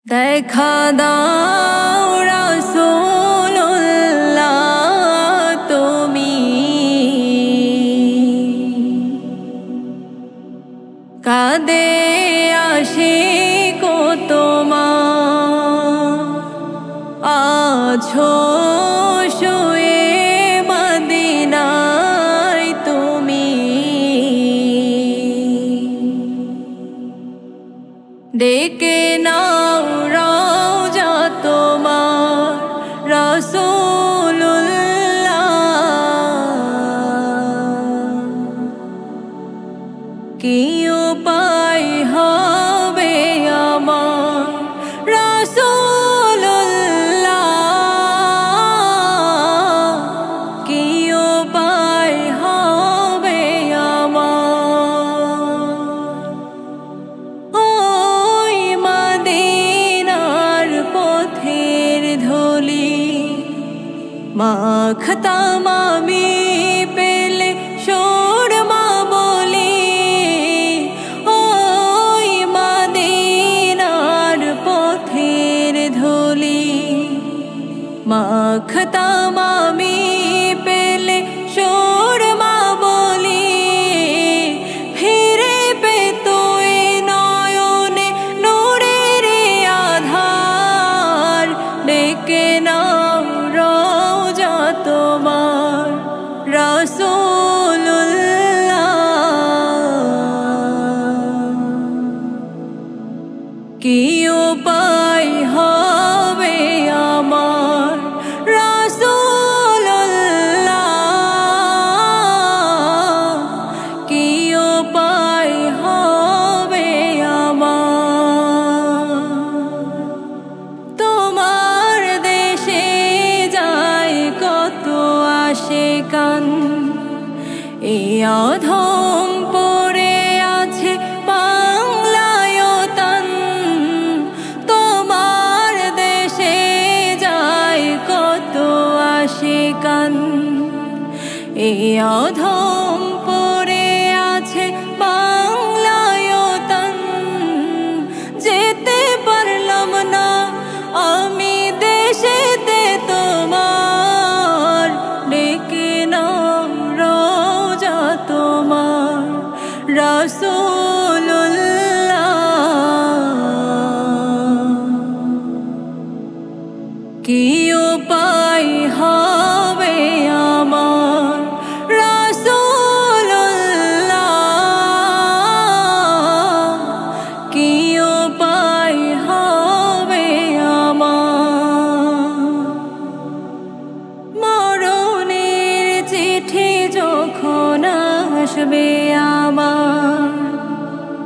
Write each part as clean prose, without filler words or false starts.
দেখা দাও রাসূলুল্লাহ তুমি কাঁদে আশিক তোমার আছো শুয়ে মদিনায় তুমি ডেকে নাও রওজা তোমার রাসূলুল্লাহ কি উপায় হবে আমার রাসূলুল্লাহ কি উপায় হবে আমার ওই মদিনার পথের ধুলি মাখতাম আমি পেলে সুরমা বলি ওই মদিনার পথের ধুলি মাখতাম আমি পেলে সুরমা বলি ফিরে পেত এ নয়নে নূরের আধার ডেকে নাও রওজা তোমার রাসূলুল্লাহ কি উপায় হবে আমার রাসূলুল্লাহ কি উপায় হবে আমার তোমার দেশে যায় কত আশিকান এই অধম পড়ে আছে বাংলায় তান তোমার দেশে যায় কত আশিকান এই অধম পড়ে আছে বাংলায় তান যেতে পারলাম না আমি দেশেতে তোমার ডেকে নাও রওজা তোমার রাসূলুল্লাহ কি উপায় হবে আমার রাসূলুল্লাহ কি উপায় হবে আমার মরণের চিঠি যখন আসবে আমার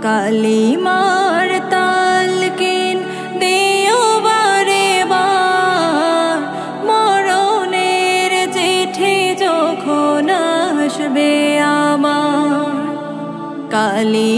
কালিমার তালকিন দিও বারে বার মরণের চিঠি যখন আসবে আমার কালি